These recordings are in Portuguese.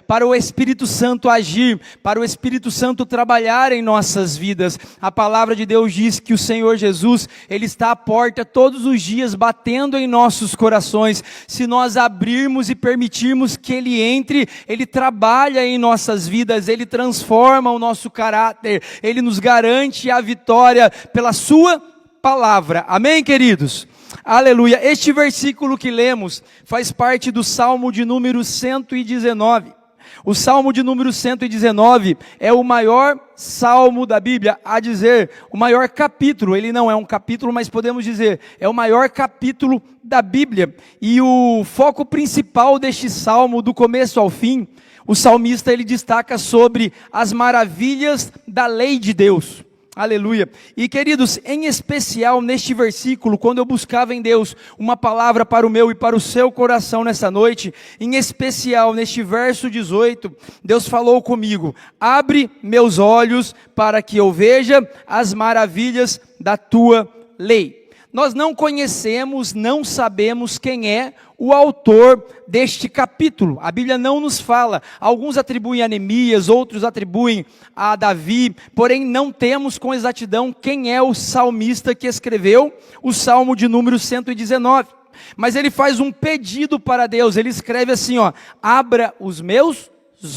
para o Espírito Santo agir, para o Espírito Santo trabalhar em nossas vidas. A palavra de Deus diz que o Senhor Jesus, Ele está à porta todos os dias, batendo em nossos corações. Se nós abrirmos e permitirmos que Ele entre, Ele trabalha em nossas vidas, Ele transforma o nosso caráter, Ele nos garante a vitória pela sua palavra. Amém, queridos? Aleluia. Este versículo que lemos faz parte do Salmo de número 119. O Salmo de número 119 é o maior salmo da Bíblia, a dizer, o maior capítulo. Ele não é um capítulo, mas podemos dizer, é o maior capítulo da Bíblia. E o foco principal deste salmo, do começo ao fim, o salmista ele destaca sobre as maravilhas da lei de Deus. Aleluia. E queridos, em especial neste versículo, quando eu buscava em Deus uma palavra para o meu e para o seu coração nessa noite, em especial neste verso 18, Deus falou comigo: abre meus olhos para que eu veja as maravilhas da tua lei. Nós não conhecemos, não sabemos quem é o autor deste capítulo. A Bíblia não nos fala. Alguns atribuem a Neemias, outros atribuem a Davi, porém não temos com exatidão quem é o salmista que escreveu o Salmo de número 119. Mas ele faz um pedido para Deus, ele escreve assim, abra os meus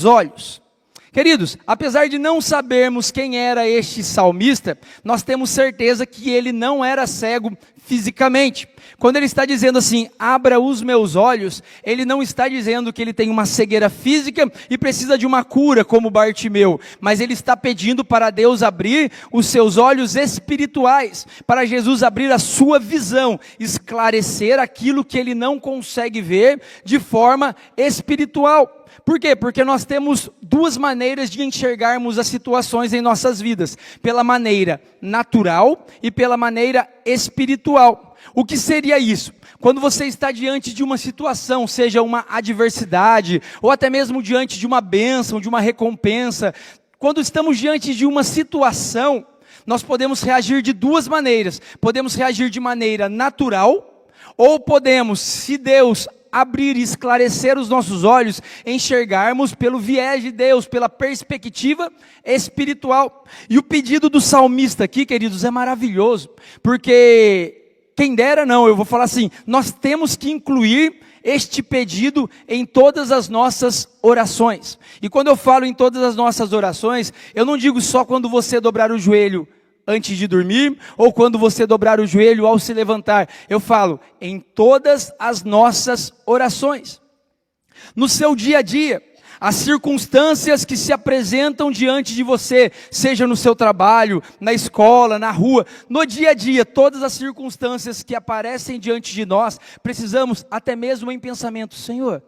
olhos. Queridos, apesar de não sabermos quem era este salmista, nós temos certeza que ele não era cego fisicamente. Quando ele está dizendo assim, abra os meus olhos, ele não está dizendo que ele tem uma cegueira física e precisa de uma cura como Bartimeu, mas ele está pedindo para Deus abrir os seus olhos espirituais, para Jesus abrir a sua visão, esclarecer aquilo que ele não consegue ver de forma espiritual. Por quê? Porque nós temos duas maneiras de enxergarmos as situações em nossas vidas. Pela maneira natural e pela maneira espiritual. O que seria isso? Quando você está diante de uma situação, seja uma adversidade, ou até mesmo diante de uma bênção, de uma recompensa. Quando estamos diante de uma situação, nós podemos reagir de duas maneiras. Podemos reagir de maneira natural, ou podemos, se Deus abrir e esclarecer os nossos olhos, enxergarmos pelo viés de Deus, pela perspectiva espiritual. E o pedido do salmista aqui, queridos, é maravilhoso, porque quem dera não, eu vou falar assim, nós temos que incluir este pedido em todas as nossas orações. E quando eu falo em todas as nossas orações, eu não digo só quando você dobrar o joelho antes de dormir, ou quando você dobrar o joelho ao se levantar. Eu falo em todas as nossas orações. No seu dia a dia, as circunstâncias que se apresentam diante de você, seja no seu trabalho, na escola, na rua, no dia a dia, todas as circunstâncias que aparecem diante de nós, precisamos até mesmo em pensamento, Senhor,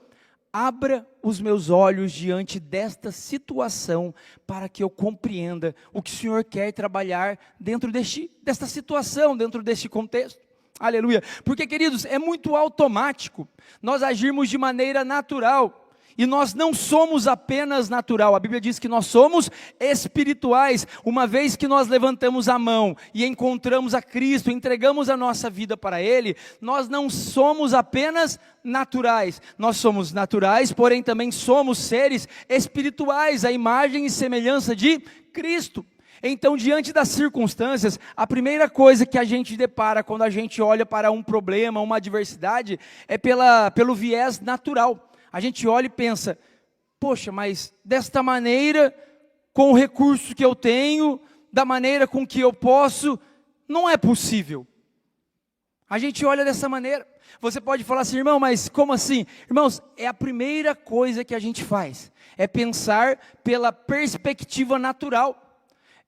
abra os meus olhos diante desta situação para que eu compreenda o que o Senhor quer trabalhar dentro desta situação, dentro deste contexto. Aleluia. Porque, queridos, é muito automático nós agirmos de maneira natural. E nós não somos apenas natural, a Bíblia diz que nós somos espirituais. Uma vez que nós levantamos a mão e encontramos a Cristo, entregamos a nossa vida para Ele, nós não somos apenas naturais. Nós somos naturais, porém também somos seres espirituais, a imagem e semelhança de Cristo. Então, diante das circunstâncias, a primeira coisa que a gente depara quando a gente olha para um problema, uma adversidade, é pelo viés natural. A gente olha e pensa, poxa, mas desta maneira, com o recurso que eu tenho, da maneira com que eu posso, não é possível. A gente olha dessa maneira. Você pode falar assim, irmão, mas como assim? Irmãos, é a primeira coisa que a gente faz, é pensar pela perspectiva natural.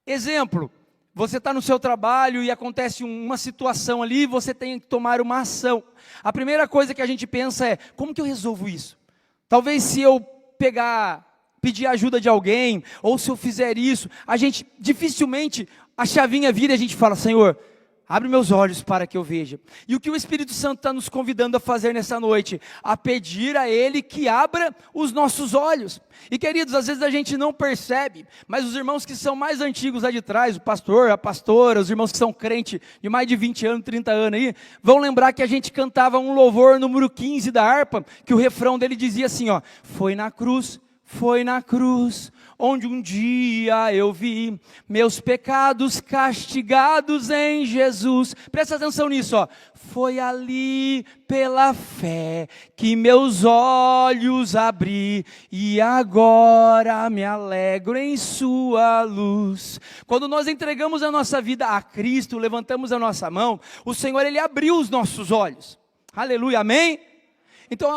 Exemplo, você está no seu trabalho e acontece uma situação ali, você tem que tomar uma ação. A primeira coisa que a gente pensa é, como que eu resolvo isso? Talvez se eu pedir ajuda de alguém, ou se eu fizer isso, a gente dificilmente, a chavinha vira e a gente fala, Senhor, abre meus olhos para que eu veja. E o que o Espírito Santo está nos convidando a fazer nessa noite? A pedir a Ele que abra os nossos olhos. E queridos, às vezes a gente não percebe, mas os irmãos que são mais antigos lá de trás, o pastor, a pastora, os irmãos que são crentes de mais de 20 anos, 30 anos aí, vão lembrar que a gente cantava um louvor número 15 da harpa, que o refrão dele dizia assim, foi na cruz, Foi na cruz onde um dia eu vi meus pecados castigados em Jesus. Presta atenção nisso, ó. Foi ali pela fé que meus olhos abri e agora me alegro em sua luz. Quando nós entregamos a nossa vida a Cristo, levantamos a nossa mão, o Senhor, Ele abriu os nossos olhos. Aleluia, amém? Então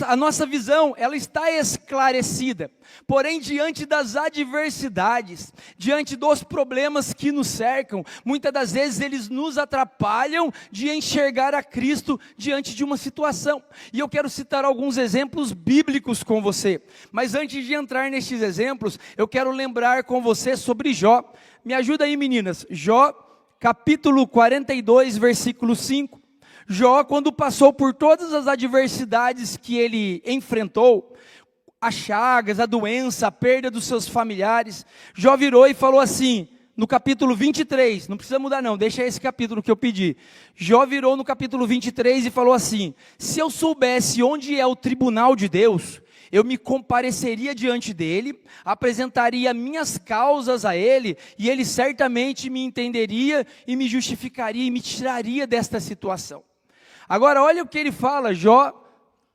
a nossa visão, ela está esclarecida, porém diante das adversidades, diante dos problemas que nos cercam, muitas das vezes eles nos atrapalham de enxergar a Cristo diante de uma situação. E eu quero citar alguns exemplos bíblicos com você, mas antes de entrar nestes exemplos, eu quero lembrar com você sobre Jó. Me ajuda aí, meninas. Jó, capítulo 42, versículo 5. Jó, quando passou por todas as adversidades que ele enfrentou, as chagas, a doença, a perda dos seus familiares, Jó virou e falou assim, no capítulo 23, não precisa mudar não, deixa esse capítulo que eu pedi. Jó virou no capítulo 23 e falou assim: se eu soubesse onde é o tribunal de Deus, eu me compareceria diante dele, apresentaria minhas causas a ele, e ele certamente me entenderia e me justificaria e me tiraria desta situação. Agora olha o que ele fala, Jó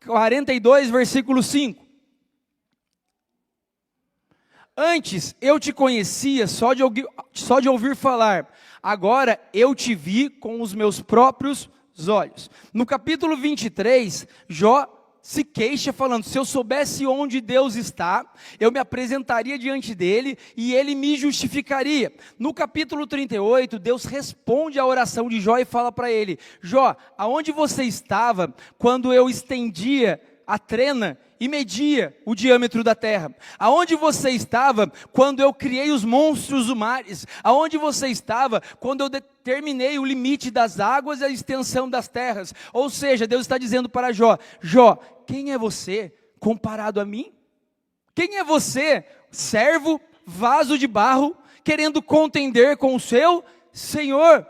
42, versículo 5. Antes eu te conhecia só de ouvir falar, agora eu te vi com os meus próprios olhos. No capítulo 23, Jó se queixa falando, se eu soubesse onde Deus está, eu me apresentaria diante dele e ele me justificaria. No capítulo 38, Deus responde à oração de Jó e fala para ele: Jó, aonde você estava quando eu estendia a trena e media o diâmetro da terra? Aonde você estava quando eu criei os monstros do mares? Aonde você estava quando eu determinei o limite das águas e a extensão das terras? Ou seja, Deus está dizendo para Jó: Jó, quem é você comparado a mim? Quem é você, servo, vaso de barro, querendo contender com o seu Senhor?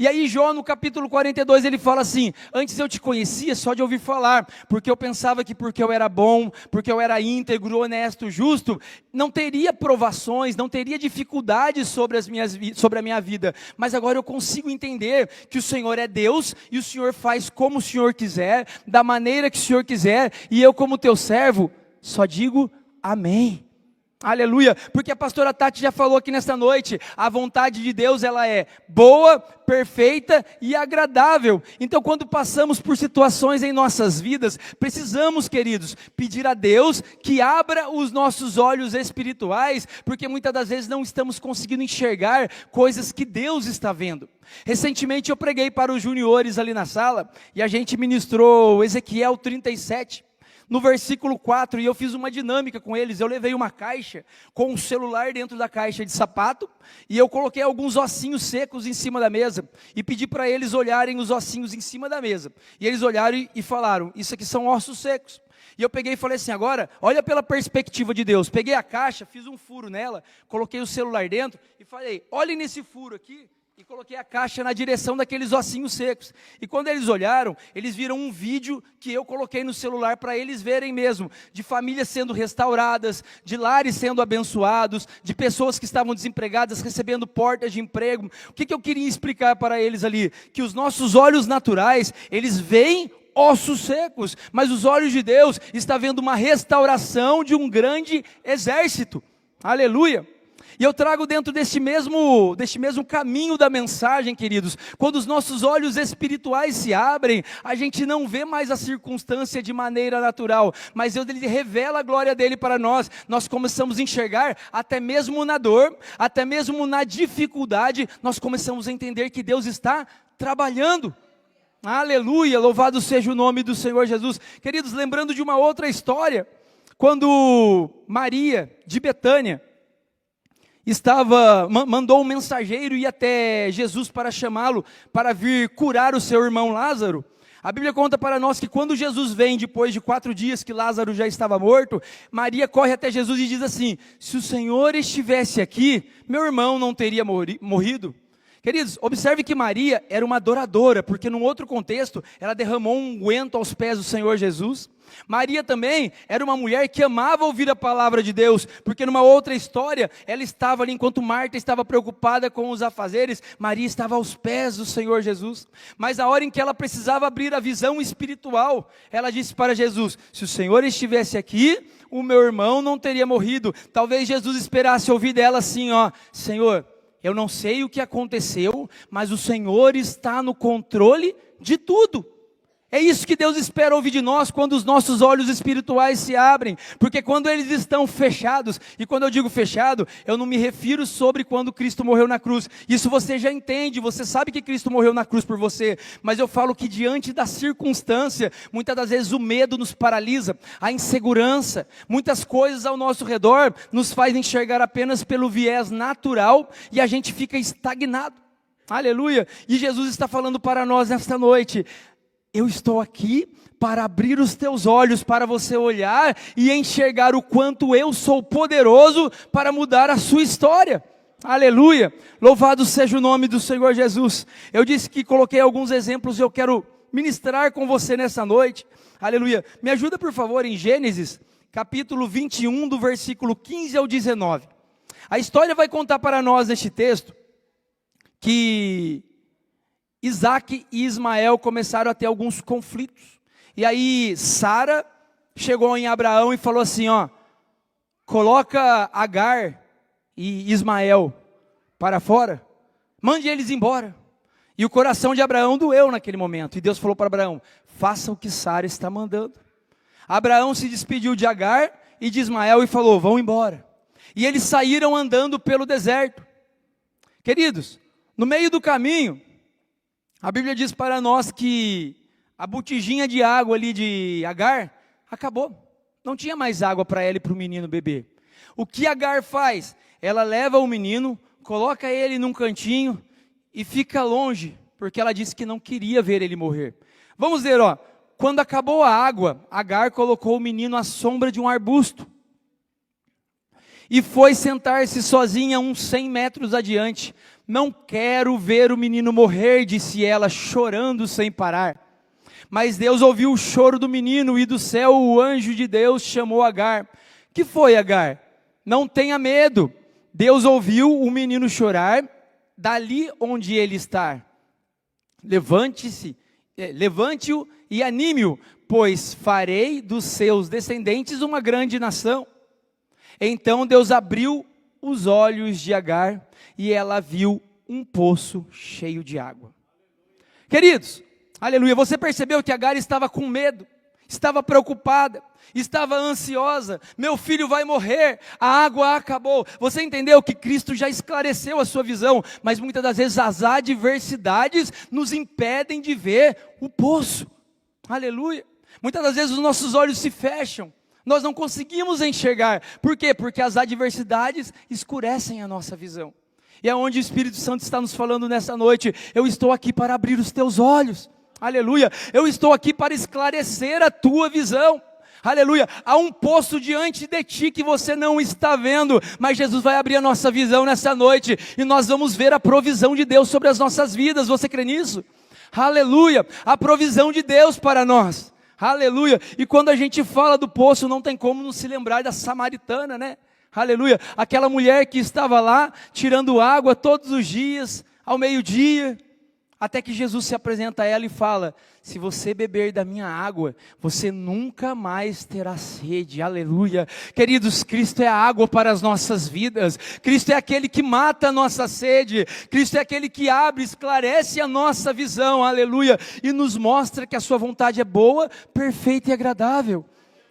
E aí Jó no capítulo 42 ele fala assim: antes eu te conhecia só de ouvir falar, porque eu pensava que porque eu era bom, porque eu era íntegro, honesto, justo, não teria provações, não teria dificuldades sobre a minha vida, mas agora eu consigo entender que o Senhor é Deus, e o Senhor faz como o Senhor quiser, da maneira que o Senhor quiser, e eu como teu servo, só digo amém. Aleluia, porque a pastora Tati já falou aqui nesta noite, a vontade de Deus ela é boa, perfeita e agradável. Então quando passamos por situações em nossas vidas, precisamos, queridos, pedir a Deus que abra os nossos olhos espirituais, porque muitas das vezes não estamos conseguindo enxergar coisas que Deus está vendo. Recentemente eu preguei para os juniores ali na sala, e a gente ministrou Ezequiel 37, no versículo 4, e eu fiz uma dinâmica com eles. Eu levei uma caixa com um celular dentro da caixa de sapato, e eu coloquei alguns ossinhos secos em cima da mesa, e pedi para eles olharem os ossinhos em cima da mesa, e eles olharam e falaram: isso aqui são ossos secos. E eu peguei e falei assim: agora, olha pela perspectiva de Deus. Peguei a caixa, fiz um furo nela, coloquei o celular dentro, e falei: olhem nesse furo aqui, e coloquei a caixa na direção daqueles ossinhos secos. E quando eles olharam, eles viram um vídeo que eu coloquei no celular para eles verem mesmo, de famílias sendo restauradas, de lares sendo abençoados, de pessoas que estavam desempregadas recebendo portas de emprego. O que eu queria explicar para eles ali? Que os nossos olhos naturais, eles veem ossos secos, mas os olhos de Deus estão vendo uma restauração de um grande exército. Aleluia! E eu trago dentro deste mesmo caminho da mensagem, queridos, quando os nossos olhos espirituais se abrem, a gente não vê mais a circunstância de maneira natural, mas Deus ele revela a glória dele para nós. Nós começamos a enxergar, até mesmo na dor, até mesmo na dificuldade, nós começamos a entender que Deus está trabalhando. Aleluia, louvado seja o nome do Senhor Jesus. Queridos, lembrando de uma outra história, quando Maria de Betânia mandou um mensageiro ir até Jesus para chamá-lo, para vir curar o seu irmão Lázaro. A Bíblia conta para nós que quando Jesus vem, depois de 4 dias que Lázaro já estava morto, Maria corre até Jesus e diz assim: se o Senhor estivesse aqui, meu irmão não teria morrido. Queridos, observe que Maria era uma adoradora, porque num outro contexto, ela derramou um unguento aos pés do Senhor Jesus. Maria também era uma mulher que amava ouvir a palavra de Deus, porque numa outra história, ela estava ali, enquanto Marta estava preocupada com os afazeres, Maria estava aos pés do Senhor Jesus. Mas a hora em que ela precisava abrir a visão espiritual, ela disse para Jesus: se o Senhor estivesse aqui, o meu irmão não teria morrido. Talvez Jesus esperasse ouvir dela assim, ó: Senhor, eu não sei o que aconteceu, mas o Senhor está no controle de tudo. É isso que Deus espera ouvir de nós quando os nossos olhos espirituais se abrem, porque quando eles estão fechados, e quando eu digo fechado, eu não me refiro sobre quando Cristo morreu na cruz, isso você já entende, você sabe que Cristo morreu na cruz por você, mas eu falo que diante da circunstância, muitas das vezes o medo nos paralisa, a insegurança, muitas coisas ao nosso redor nos faz enxergar apenas pelo viés natural, e a gente fica estagnado, aleluia, e Jesus está falando para nós nesta noite: eu estou aqui para abrir os teus olhos, para você olhar e enxergar o quanto eu sou poderoso para mudar a sua história. Aleluia, louvado seja o nome do Senhor Jesus. Eu disse que coloquei alguns exemplos e eu quero ministrar com você nessa noite. Aleluia, me ajuda por favor em Gênesis, capítulo 21, do versículo 15 ao 19. A história vai contar para nós neste texto que Isaac e Ismael começaram a ter alguns conflitos. E aí Sara chegou em Abraão e falou assim, ó: coloca Agar e Ismael para fora, mande eles embora. E o coração de Abraão doeu naquele momento. E Deus falou para Abraão: faça o que Sara está mandando. Abraão se despediu de Agar e de Ismael e falou: vão embora. E eles saíram andando pelo deserto. Queridos, no meio do caminho, a Bíblia diz para nós que a botijinha de água ali de Agar acabou. Não tinha mais água para ela e para o menino beber. O que Agar faz? Ela leva o menino, coloca ele num cantinho e fica longe, porque ela disse que não queria ver ele morrer. Vamos ver, ó. Quando acabou a água, Agar colocou o menino à sombra de um arbusto e foi sentar-se sozinha uns 100 metros adiante. Não quero ver o menino morrer, disse ela, chorando sem parar. Mas Deus ouviu o choro do menino e do céu o anjo de Deus chamou Agar. Que foi, Agar? Não tenha medo. Deus ouviu o menino chorar dali onde ele está. Levante-o e anime-o, pois farei dos seus descendentes uma grande nação. Então Deus abriu os olhos de Agar e ela viu um poço cheio de água. Queridos, aleluia, você percebeu que Agar estava com medo, estava preocupada, estava ansiosa, meu filho vai morrer, a água acabou. Você entendeu que Cristo já esclareceu a sua visão, mas muitas das vezes as adversidades nos impedem de ver o poço, aleluia. Muitas das vezes os nossos olhos se fecham, nós não conseguimos enxergar. Por quê? Porque as adversidades escurecem a nossa visão. E é onde o Espírito Santo está nos falando nessa noite: eu estou aqui para abrir os teus olhos, aleluia, eu estou aqui para esclarecer a tua visão, aleluia. Há um poço diante de ti que você não está vendo, mas Jesus vai abrir a nossa visão nessa noite, e nós vamos ver a provisão de Deus sobre as nossas vidas. Você crê nisso? Aleluia, a provisão de Deus para nós. Aleluia, e quando a gente fala do poço, não tem como não se lembrar da samaritana, né? Aleluia, aquela mulher que estava lá, tirando água todos os dias, ao meio-dia, até que Jesus se apresenta a ela e fala: se você beber da minha água, você nunca mais terá sede. Aleluia, queridos, Cristo é a água para as nossas vidas, Cristo é aquele que mata a nossa sede, Cristo é aquele que abre, esclarece a nossa visão, aleluia, e nos mostra que a sua vontade é boa, perfeita e agradável.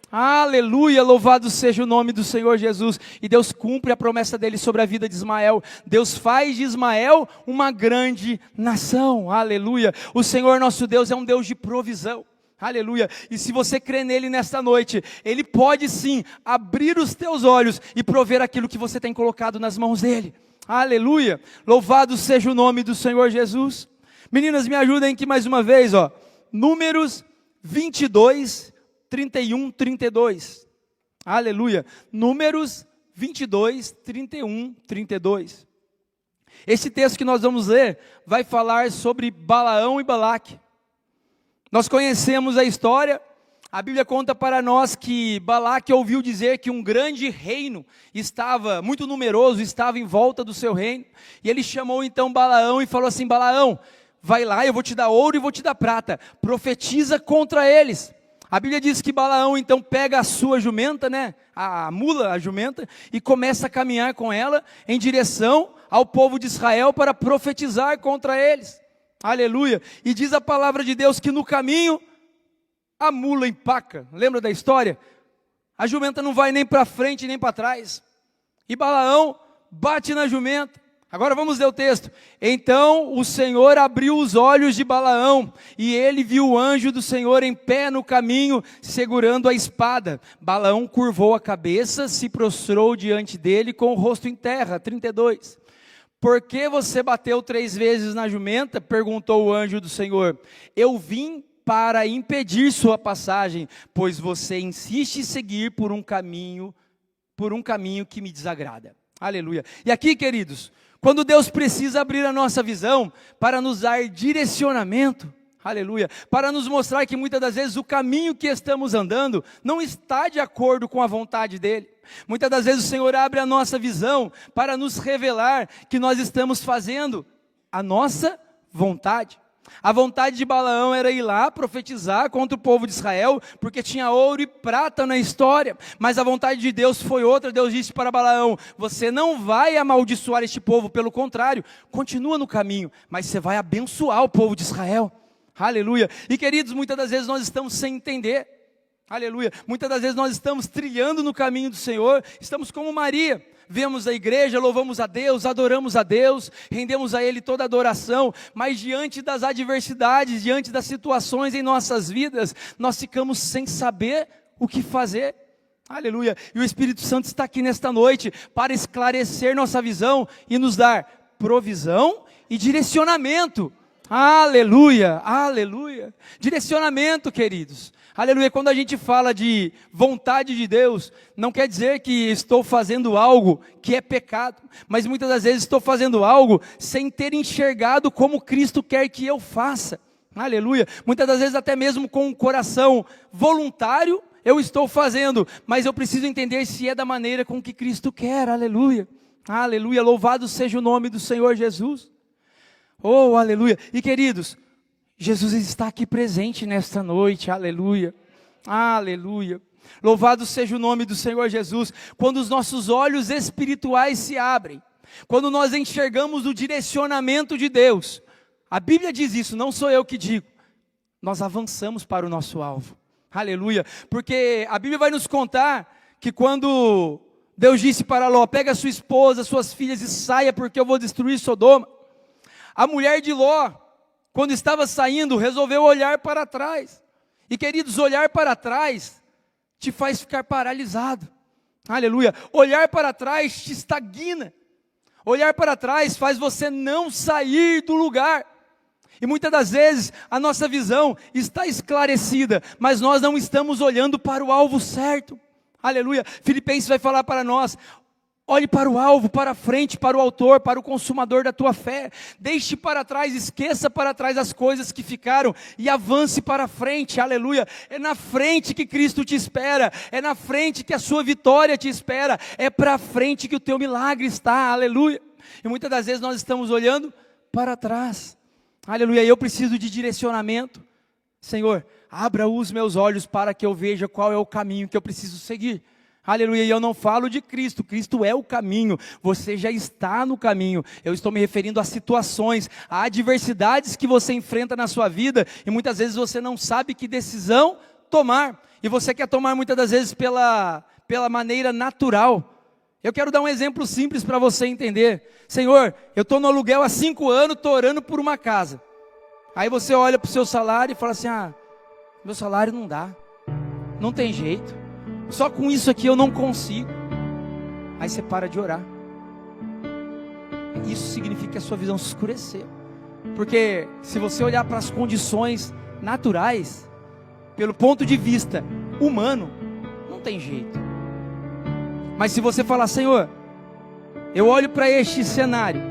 Aleluia, louvado seja o nome do Senhor Jesus. E Deus cumpre a promessa dele sobre a vida de Ismael. Deus faz de Ismael uma grande nação, aleluia. O Senhor nosso Deus é um Deus de provisão, aleluia. E se você crê nele nesta noite, ele pode sim abrir os teus olhos e prover aquilo que você tem colocado nas mãos dele, aleluia. Louvado seja o nome do Senhor Jesus. Meninas, me ajudem aqui mais uma vez, ó. Números 22, 31, 32, aleluia. Números 22, 31, 32. Esse texto que nós vamos ler vai falar sobre Balaão e Balaque. Nós conhecemos a história, A Bíblia conta para nós que Balaque ouviu dizer que um grande reino estava, muito numeroso, estava em volta do seu reino. E ele chamou então Balaão e falou assim: Balaão, vai lá, eu vou te dar ouro e vou te dar prata. Profetiza contra eles. A Bíblia diz que Balaão então pega a sua jumenta, né, a mula, a jumenta, e começa a caminhar com ela em direção ao povo de Israel para profetizar contra eles. Aleluia. E diz a palavra de Deus que no caminho a mula empaca. Lembra da história? A jumenta não vai nem para frente nem para trás. E Balaão bate na jumenta. Agora vamos ler o texto. Então o Senhor abriu os olhos de Balaão, e ele viu o anjo do Senhor em pé no caminho, segurando a espada. Balaão curvou a cabeça, se prostrou diante dele com o rosto em terra. 32. Por que você bateu 3 vezes na jumenta? Perguntou o anjo do Senhor. Eu vim para impedir sua passagem, pois você insiste em seguir por um caminho que me desagrada. Aleluia. E aqui, queridos, quando Deus precisa abrir a nossa visão para nos dar direcionamento, aleluia, para nos mostrar que muitas das vezes o caminho que estamos andando não está de acordo com a vontade dEle. Muitas das vezes o Senhor abre a nossa visão para nos revelar que nós estamos fazendo a nossa vontade. A vontade de Balaão era ir lá profetizar contra o povo de Israel, porque tinha ouro e prata na história. Mas a vontade de Deus foi outra. Deus disse para Balaão: você não vai amaldiçoar este povo, pelo contrário, continua no caminho, mas você vai abençoar o povo de Israel. Aleluia. E queridos, muitas das vezes nós estamos sem entender. Aleluia. Muitas das vezes nós estamos trilhando no caminho do Senhor, estamos como Maria. Vemos a igreja, louvamos a Deus, adoramos a Deus, rendemos a Ele toda a adoração, mas diante das adversidades, diante das situações em nossas vidas, nós ficamos sem saber o que fazer. Aleluia. E o Espírito Santo está aqui nesta noite para esclarecer nossa visão e nos dar provisão e direcionamento. Aleluia, aleluia. Direcionamento, queridos. Aleluia. Quando a gente fala de vontade de Deus, não quer dizer que estou fazendo algo que é pecado, mas muitas das vezes estou fazendo algo sem ter enxergado como Cristo quer que eu faça. Aleluia. Muitas das vezes até mesmo com um coração voluntário eu estou fazendo, mas eu preciso entender se é da maneira com que Cristo quer. Aleluia. Aleluia. Louvado seja o nome do Senhor Jesus. Oh, aleluia. E queridos, Jesus está aqui presente nesta noite, aleluia, aleluia. Louvado seja o nome do Senhor Jesus. Quando os nossos olhos espirituais se abrem, quando nós enxergamos o direcionamento de Deus, a Bíblia diz isso, não sou eu que digo, nós avançamos para o nosso alvo, aleluia. Porque a Bíblia vai nos contar que quando Deus disse para Ló: pega sua esposa, suas filhas e saia, porque eu vou destruir Sodoma. A mulher de Ló, quando estava saindo, resolveu olhar para trás. E queridos, olhar para trás te faz ficar paralisado. Aleluia. Olhar para trás te estagna. Olhar para trás faz você não sair do lugar. E muitas das vezes a nossa visão está esclarecida, mas nós não estamos olhando para o alvo certo. Aleluia. Filipenses vai falar para nós: olhe para o alvo, para a frente, para o autor, para o consumador da tua fé. Deixe para trás, esqueça para trás as coisas que ficaram e avance para a frente, aleluia. É na frente que Cristo te espera, é na frente que a sua vitória te espera, é para a frente que o teu milagre está, aleluia. E muitas das vezes nós estamos olhando para trás, aleluia. E eu preciso de direcionamento. Senhor, abra os meus olhos para que eu veja qual é o caminho que eu preciso seguir. Aleluia. E eu não falo de Cristo, Cristo é o caminho, você já está no caminho. Eu estou me referindo a situações, a adversidades que você enfrenta na sua vida, e muitas vezes você não sabe que decisão tomar, e você quer tomar muitas das vezes pela maneira natural. Eu quero dar um exemplo simples para você entender. Senhor, eu estou no aluguel há 5 anos, estou orando por uma casa. Aí você olha para o seu salário e fala assim: meu salário não dá, não tem jeito. Só com isso aqui eu não consigo. Aí você para de orar. Isso significa que a sua visão se escureceu. Porque se você olhar para as condições naturais, pelo ponto de vista humano, não tem jeito. Mas se você falar: Senhor, eu olho para este cenário,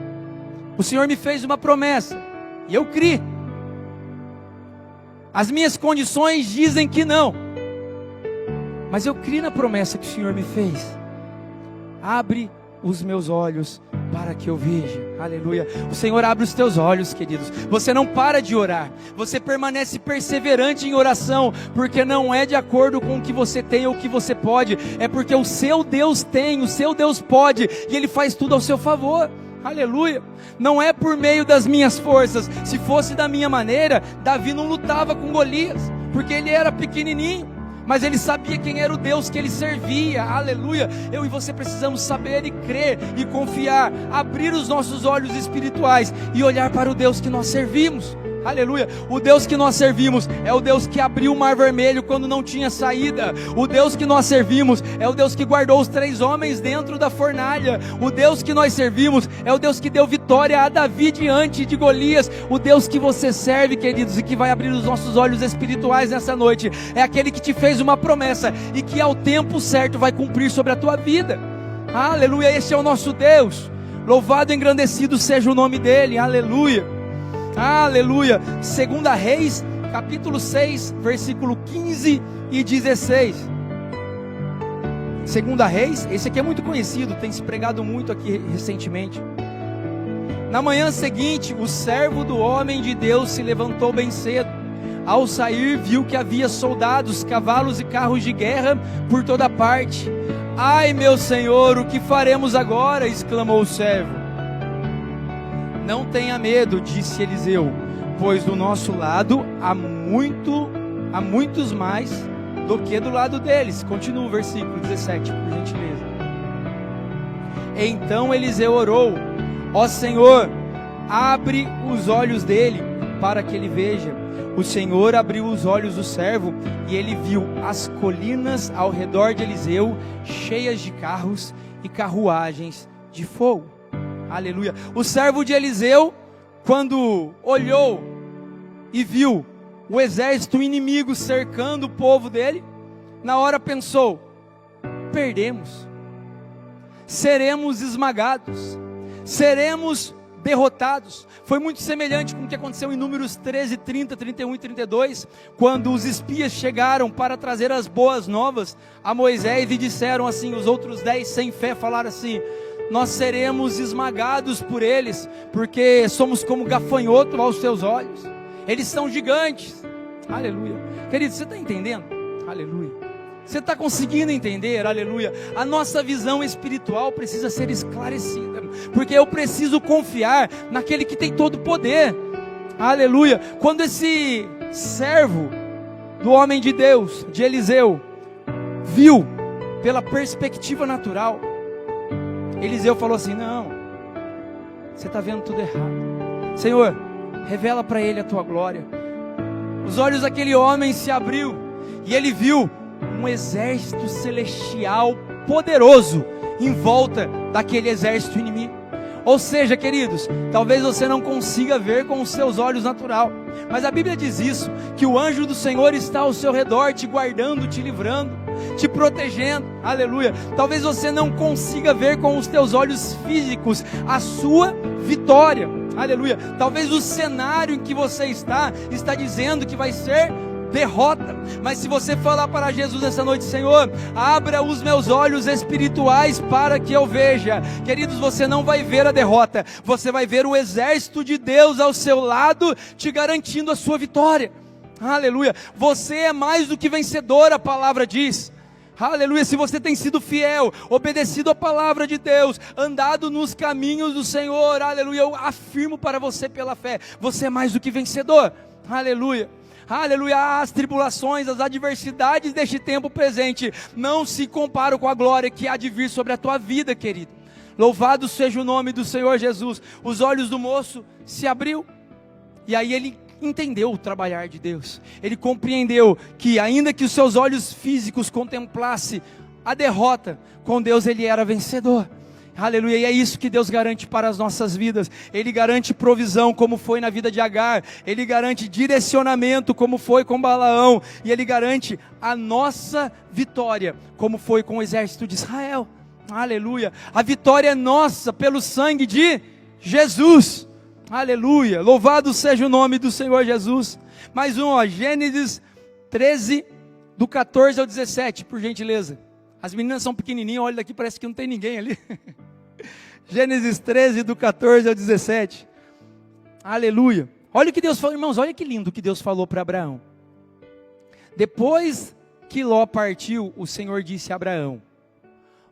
o Senhor me fez uma promessa, e eu criei. As minhas condições dizem que não, mas eu criei na promessa que o Senhor me fez. Abre os meus olhos para que eu veja. Aleluia. O Senhor abre os teus olhos, queridos. Você não para de orar, você permanece perseverante em oração, porque não é de acordo com o que você tem ou o que você pode, é porque o seu Deus tem, o seu Deus pode, e Ele faz tudo ao seu favor. Aleluia. Não é por meio das minhas forças. Se fosse da minha maneira, Davi não lutava com Golias, porque ele era pequenininho, mas ele sabia quem era o Deus que ele servia. Aleluia. Eu e você precisamos saber e crer e confiar, abrir os nossos olhos espirituais e olhar para o Deus que nós servimos. Aleluia. O Deus que nós servimos é o Deus que abriu o mar vermelho quando não tinha saída. O Deus que nós servimos é o Deus que guardou os 3 homens dentro da fornalha. O Deus que nós servimos é o Deus que deu vitória a Davi diante de Golias. O Deus que você serve, queridos, e que vai abrir os nossos olhos espirituais nessa noite, é aquele que te fez uma promessa e que ao tempo certo vai cumprir sobre a tua vida. Aleluia. Esse é o nosso Deus. Louvado e engrandecido seja o nome dele. Aleluia. Aleluia. 2 Reis, capítulo 6, versículo 15 e 16. 2 Reis, esse aqui é muito conhecido, tem se pregado muito aqui recentemente. Na manhã seguinte, o servo do homem de Deus se levantou bem cedo. Ao sair, viu que havia soldados, cavalos e carros de guerra por toda parte. Ai, meu senhor, o que faremos agora? Exclamou o servo. Não tenha medo, disse Eliseu, pois do nosso lado há muitos mais do que do lado deles. Continua o versículo 17, por gentileza. Então Eliseu orou: ó Senhor, abre os olhos dele, para que ele veja. O Senhor abriu os olhos do servo, e ele viu as colinas ao redor de Eliseu, cheias de carros e carruagens de fogo. Aleluia. O servo de Eliseu, quando olhou e viu o exército inimigo cercando o povo dele, na hora pensou: perdemos, seremos esmagados, seremos derrotados. Foi muito semelhante com o que aconteceu em Números 13, 30, 31 e 32, quando os espias chegaram para trazer as boas novas a Moisés e disseram assim, os outros 10 sem fé falaram assim: nós seremos esmagados por eles, porque somos como gafanhoto aos seus olhos, eles são gigantes. Aleluia. Querido, você está entendendo? Aleluia. Você está conseguindo entender? Aleluia. A nossa visão espiritual precisa ser esclarecida, porque eu preciso confiar naquele que tem todo o poder. Aleluia. Quando esse servo do homem de Deus, de Eliseu, viu pela perspectiva natural, Eliseu falou assim: não, você está vendo tudo errado. Senhor, revela para ele a tua glória. Os olhos daquele homem se abriu e ele viu um exército celestial poderoso em volta daquele exército inimigo. Ou seja, queridos, talvez você não consiga ver com os seus olhos natural, mas a Bíblia diz isso, que o anjo do Senhor está ao seu redor, te guardando, te livrando, te protegendo. Aleluia. Talvez você não consiga ver com os teus olhos físicos a sua vitória. Aleluia. Talvez o cenário em que você está dizendo que vai ser derrota, mas se você falar para Jesus essa noite: Senhor, abra os meus olhos espirituais para que eu veja, queridos, você não vai ver a derrota, você vai ver o exército de Deus ao seu lado, te garantindo a sua vitória. Aleluia. Você é mais do que vencedor, a palavra diz. Aleluia. Se você tem sido fiel, obedecido a palavra de Deus, andado nos caminhos do Senhor, aleluia, eu afirmo para você pela fé, você é mais do que vencedor. Aleluia. Aleluia. As tribulações, as adversidades deste tempo presente não se comparam com a glória que há de vir sobre a tua vida, querido. Louvado seja o nome do Senhor Jesus. Os olhos do moço se abriu, e aí ele entendeu o trabalhar de Deus. Ele compreendeu que ainda que os seus olhos físicos contemplassem a derrota, com Deus ele era vencedor. Aleluia. E é isso que Deus garante para as nossas vidas. Ele garante provisão, como foi na vida de Agar. Ele garante direcionamento, como foi com Balaão. E Ele garante a nossa vitória, como foi com o exército de Israel. Aleluia. A vitória é nossa pelo sangue de Jesus. Aleluia. Louvado seja o nome do Senhor Jesus. Mais um, Gênesis 13, do 14 ao 17, por gentileza. As meninas são pequenininhas, olha daqui, parece que não tem ninguém ali. Gênesis 13, do 14 ao 17. Aleluia. Olha o que Deus falou, irmãos, olha que lindo que Deus falou para Abraão. Depois que Ló partiu, o Senhor disse a Abraão: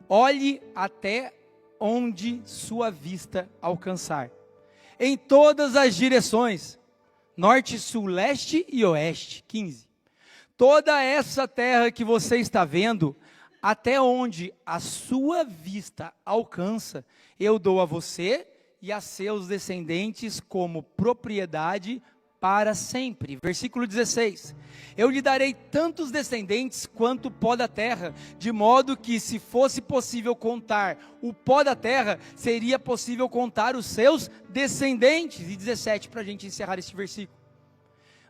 olhe até onde sua vista alcançar, em todas as direções, norte, sul, leste e oeste. 15. Toda essa terra que você está vendo, até onde a sua vista alcança, eu dou a você e a seus descendentes como propriedade para sempre. Versículo 16. Eu lhe darei tantos descendentes quanto o pó da terra, de modo que, se fosse possível contar o pó da terra, seria possível contar os seus descendentes. E 17, para a gente encerrar este versículo.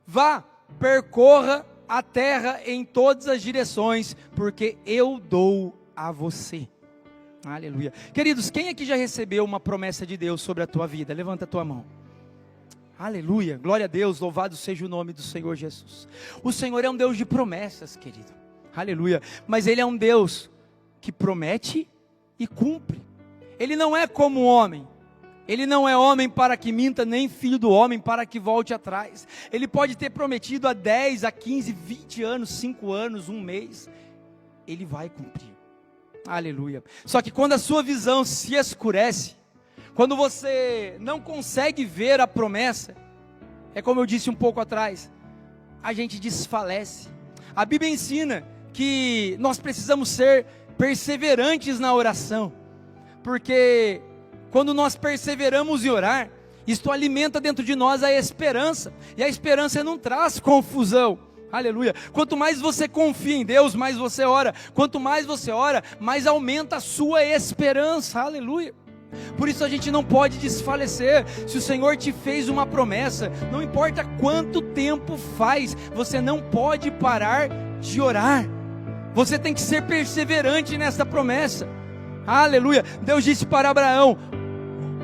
Vá, percorra a terra em todas as direções, porque eu dou a você. Aleluia. Queridos, quem aqui já recebeu uma promessa de Deus sobre a tua vida? Levanta a tua mão. Aleluia, glória a Deus, louvado seja o nome do Senhor Jesus. O Senhor é um Deus de promessas, querido. Aleluia. Mas Ele é um Deus que promete e cumpre. Ele não é como um homem. Ele não é homem para que minta, nem filho do homem para que volte atrás. Ele pode ter prometido há 10, a 15, 20 anos, 5 anos, 1 mês. Ele vai cumprir. Aleluia. Só que quando a sua visão se escurece, quando você não consegue ver a promessa, é como eu disse um pouco atrás, a gente desfalece. A Bíblia ensina que nós precisamos ser perseverantes na oração, porque quando nós perseveramos em orar, isto alimenta dentro de nós a esperança, e a esperança não traz confusão. Aleluia. Quanto mais você confia em Deus, mais você ora. Quanto mais você ora, mais aumenta a sua esperança. Aleluia. Por isso a gente não pode desfalecer. Se o Senhor te fez uma promessa, não importa quanto tempo faz, você não pode parar de orar. Você tem que ser perseverante nessa promessa. Aleluia. Deus disse para Abraão: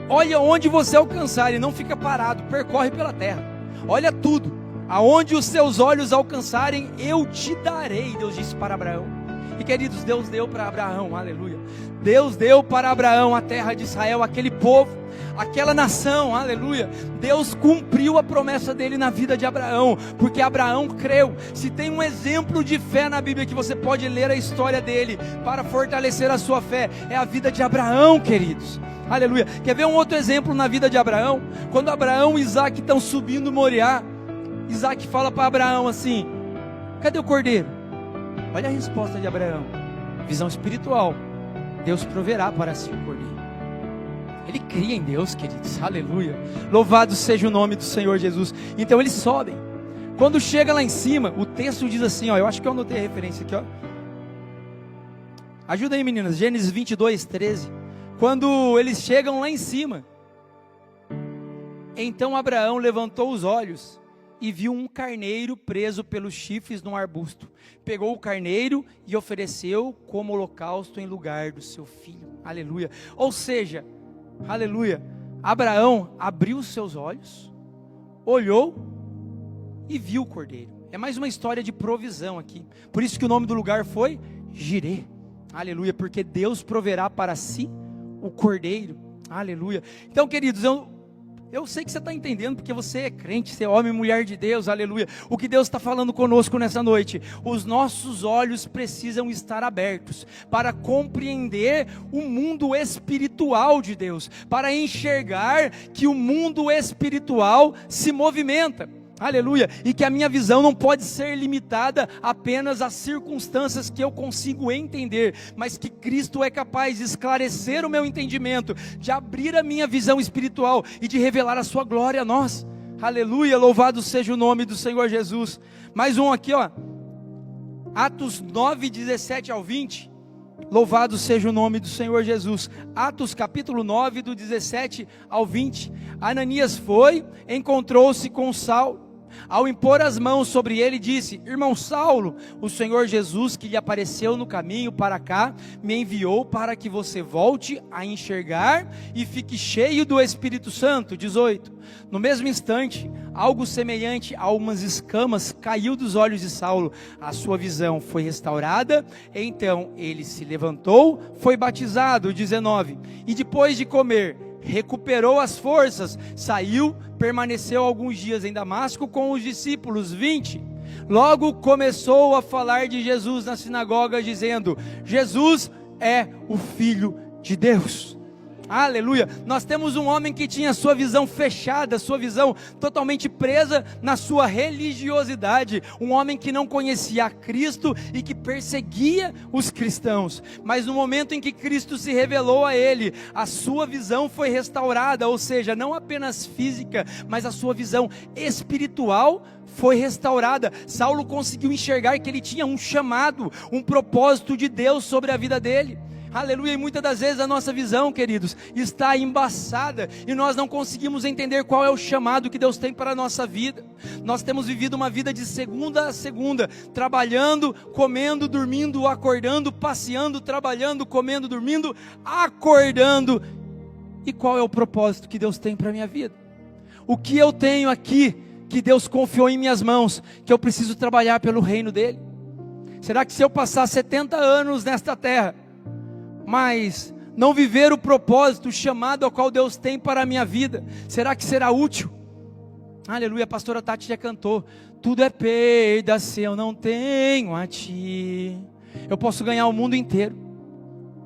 olha onde você alcançar, e não fica parado, percorre pela terra, olha tudo, aonde os seus olhos alcançarem, eu te darei. Deus disse para Abraão. E queridos, Deus deu para Abraão, aleluia. Deus deu para Abraão a terra de Israel, aquele povo, aquela nação, aleluia. Deus cumpriu a promessa dele na vida de Abraão, porque Abraão creu. Se tem um exemplo de fé na Bíblia que você pode ler a história dele para fortalecer a sua fé, é a vida de Abraão, queridos. Aleluia. Quer ver um outro exemplo na vida de Abraão? Quando Abraão e Isaac estão subindo Moriá, Isaac fala para Abraão assim: cadê o cordeiro? Olha a resposta de Abraão, visão espiritual: Deus proverá para si o cordeiro. Ele cria em Deus, queridos, aleluia. Louvado seja o nome do Senhor Jesus. Então eles sobem. Quando chega lá em cima, o texto diz assim, ó, eu acho que eu anotei a referência aqui, ó. Ajuda aí, meninas, Gênesis 22, 13. Quando eles chegam lá em cima, então Abraão levantou os olhos e viu um carneiro preso pelos chifres num arbusto. Pegou o carneiro e ofereceu como holocausto em lugar do seu filho. Aleluia. Ou seja, aleluia, Abraão abriu os seus olhos, olhou e viu o cordeiro. É mais uma história de provisão aqui. Por isso que o nome do lugar foi Jirê. Aleluia, porque Deus proverá para si o cordeiro. Aleluia. Então, queridos, eu sei que você está entendendo, porque você é crente, você é homem e mulher de Deus, aleluia. O que Deus está falando conosco nessa noite, os nossos olhos precisam estar abertos, para compreender o mundo espiritual de Deus, para enxergar que o mundo espiritual se movimenta, aleluia, e que a minha visão não pode ser limitada apenas às circunstâncias que eu consigo entender, mas que Cristo é capaz de esclarecer o meu entendimento, de abrir a minha visão espiritual e de revelar a sua glória a nós. Aleluia, louvado seja o nome do Senhor Jesus. Mais um aqui, ó, Atos 9, 17 ao 20. Louvado seja o nome do Senhor Jesus. Atos capítulo 9, do 17 ao 20. Ananias foi, encontrou-se com Saulo. Ao impor as mãos sobre ele, disse: irmão Saulo, o Senhor Jesus, que lhe apareceu no caminho para cá, me enviou para que você volte a enxergar e fique cheio do Espírito Santo. 18. No mesmo instante, algo semelhante a umas escamas caiu dos olhos de Saulo. A sua visão foi restaurada, então ele se levantou, foi batizado, 19, e depois de comer, recuperou as forças, saiu, permaneceu alguns dias em Damasco com os discípulos, 20. Logo começou a falar de Jesus na sinagoga, dizendo: Jesus é o Filho de Deus. Aleluia. Nós temos um homem que tinha sua visão fechada, sua visão totalmente presa na sua religiosidade, um homem que não conhecia a Cristo e que perseguia os cristãos, mas no momento em que Cristo se revelou a ele, a sua visão foi restaurada, ou seja, não apenas física, mas a sua visão espiritual foi restaurada. Saulo conseguiu enxergar que ele tinha um chamado, um propósito de Deus sobre a vida dele. Aleluia. E muitas das vezes a nossa visão, queridos, está embaçada e nós não conseguimos entender qual é o chamado que Deus tem para a nossa vida. Nós temos vivido uma vida de segunda a segunda, trabalhando, comendo, dormindo, acordando, passeando, trabalhando, comendo, dormindo, acordando. E qual é o propósito que Deus tem para a minha vida? O que eu tenho aqui que Deus confiou em minhas mãos, que eu preciso trabalhar pelo reino dele? Será que se eu passar 70 anos nesta terra, mas não viver o propósito, o chamado ao qual Deus tem para a minha vida, será que será útil? Aleluia. A pastora Tati já cantou: tudo é perda se eu não tenho a ti. Eu posso ganhar o mundo inteiro,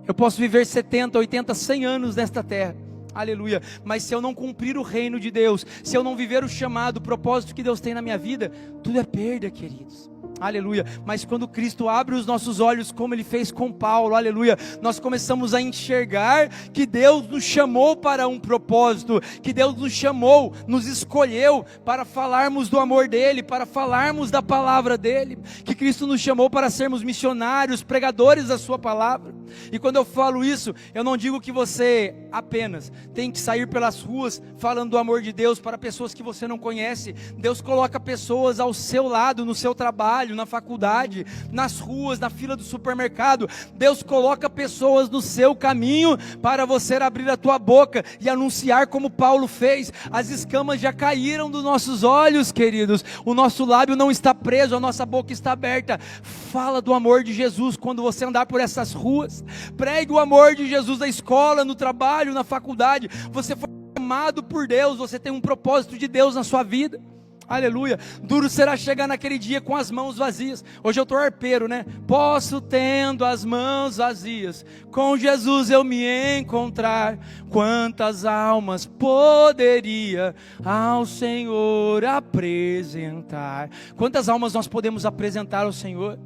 eu posso viver 70, 80, 100 anos nesta terra, aleluia, mas se eu não cumprir o reino de Deus, se eu não viver o chamado, o propósito que Deus tem na minha vida, tudo é perda, queridos. Aleluia. Mas quando Cristo abre os nossos olhos, como Ele fez com Paulo, aleluia, nós começamos a enxergar que Deus nos chamou para um propósito, que Deus nos chamou, nos escolheu para falarmos do amor dEle, para falarmos da palavra dEle, que Cristo nos chamou para sermos missionários, pregadores da sua palavra. E quando eu falo isso, eu não digo que você apenas tem que sair pelas ruas falando do amor de Deus para pessoas que você não conhece. Deus coloca pessoas ao seu lado, no seu trabalho, na faculdade, nas ruas, na fila do supermercado. Deus coloca pessoas no seu caminho para você abrir a tua boca e anunciar, como Paulo fez. As escamas já caíram dos nossos olhos, queridos, o nosso lábio não está preso, a nossa boca está aberta. Fala do amor de Jesus quando você andar por essas ruas, pregue o amor de Jesus na escola, no trabalho, na faculdade. Você foi chamado por Deus, você tem um propósito de Deus na sua vida. Aleluia. Duro será chegar naquele dia com as mãos vazias. Hoje eu estou arpeiro, né? Posso, tendo as mãos vazias, com Jesus eu me encontrar. Quantas almas poderia ao Senhor apresentar? Quantas almas nós podemos apresentar ao Senhor?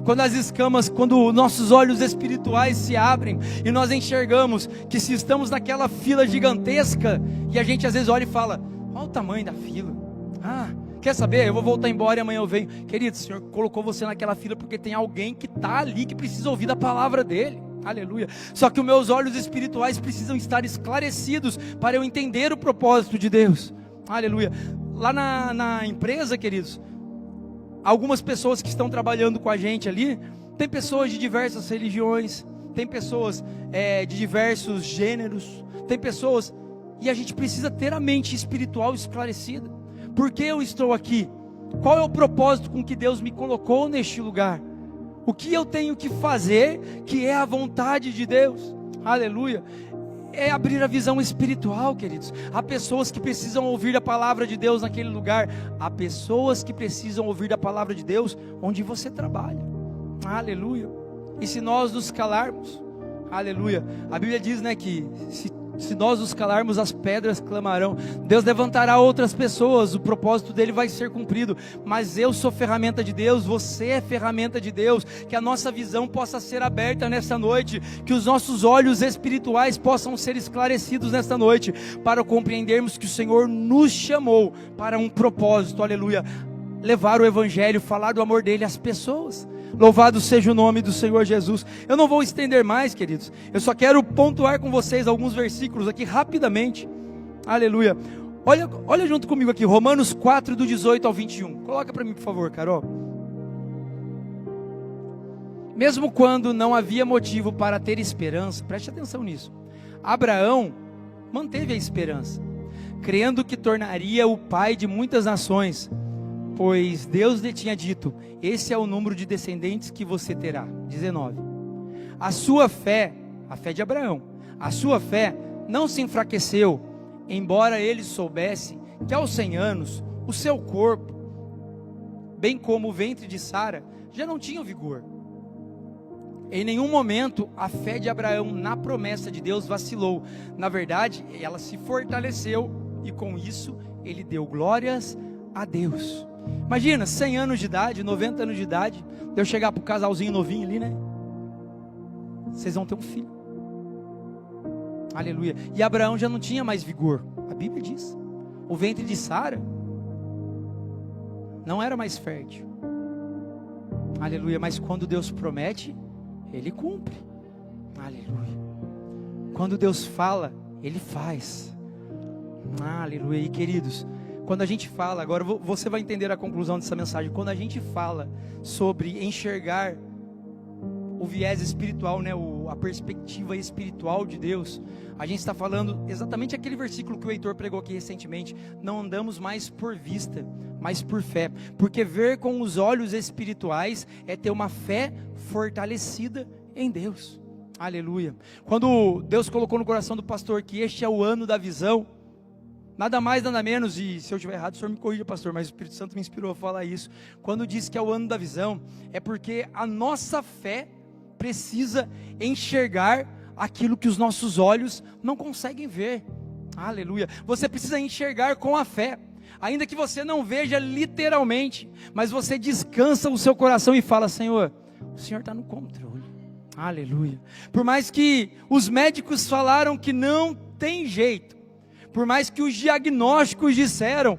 Quando as escamas, quando nossos olhos espirituais se abrem e nós enxergamos que se estamos naquela fila gigantesca, e a gente às vezes olha e fala: olha o tamanho da fila. Quer saber? Eu vou voltar embora e amanhã eu venho. Querido, o Senhor colocou você naquela fila porque tem alguém que está ali, que precisa ouvir da palavra dEle. Aleluia. Só que os meus olhos espirituais precisam estar esclarecidos para eu entender o propósito de Deus. Aleluia. Lá na empresa, queridos, algumas pessoas que estão trabalhando com a gente ali, tem pessoas de diversas religiões, tem pessoas de diversos gêneros, tem pessoas, e a gente precisa ter a mente espiritual esclarecida. Por que eu estou aqui? Qual é o propósito com que Deus me colocou neste lugar? O que eu tenho que fazer, que é a vontade de Deus? Aleluia. É abrir a visão espiritual, queridos. Há pessoas que precisam ouvir a palavra de Deus naquele lugar. Há pessoas que precisam ouvir a palavra de Deus onde você trabalha. Aleluia. E se nós nos calarmos, aleluia, a Bíblia diz, né, que se nós nos calarmos, as pedras clamarão. Deus levantará outras pessoas, o propósito dele vai ser cumprido. Mas eu sou ferramenta de Deus, você é ferramenta de Deus. Que a nossa visão possa ser aberta nesta noite, que os nossos olhos espirituais possam ser esclarecidos nesta noite, para compreendermos que o Senhor nos chamou para um propósito, aleluia, levar o evangelho, falar do amor dele às pessoas. Louvado seja o nome do Senhor Jesus. Eu não vou estender mais, queridos, eu só quero pontuar com vocês alguns versículos aqui rapidamente. Aleluia. Olha junto comigo aqui, Romanos 4, do 18 ao 21. Coloca para mim, por favor, Carol. Mesmo quando não havia motivo para ter esperança, preste atenção nisso, Abraão manteve a esperança, crendo que tornaria o pai de muitas nações, pois Deus lhe tinha dito: esse é o número de descendentes que você terá. 19. A sua fé, a fé de Abraão, a sua fé não se enfraqueceu, embora ele soubesse que aos 100 anos o seu corpo, bem como o ventre de Sara, já não tinham vigor. Em nenhum momento a fé de Abraão na promessa de Deus vacilou. Na verdade, ela se fortaleceu e com isso ele deu glórias a Deus. Imagina, 100 anos de idade, 90 anos de idade, eu chegar para o casalzinho novinho ali, né? Vocês vão ter um filho. Aleluia. E Abraão já não tinha mais vigor. A Bíblia diz. O ventre de Sara não era mais fértil. Aleluia. Mas quando Deus promete, Ele cumpre. Aleluia. Quando Deus fala, Ele faz. Aleluia. E queridos, quando a gente fala, agora você vai entender a conclusão dessa mensagem. Quando a gente fala sobre enxergar o viés espiritual, né, a perspectiva espiritual de Deus, a gente está falando exatamente aquele versículo que o Heitor pregou aqui recentemente: não andamos mais por vista, mas por fé, porque ver com os olhos espirituais é ter uma fé fortalecida em Deus. Aleluia. Quando Deus colocou no coração do pastor que este é o ano da visão, nada mais, nada menos, e se eu estiver errado, o senhor me corrija, pastor, mas o Espírito Santo me inspirou a falar isso. Quando diz que é o ano da visão, é porque a nossa fé precisa enxergar aquilo que os nossos olhos não conseguem ver. Aleluia. Você precisa enxergar com a fé, ainda que você não veja literalmente, mas você descansa o seu coração e fala: Senhor, o Senhor está no controle. Aleluia. Por mais que os médicos falaram que não tem jeito, por mais que os diagnósticos disseram: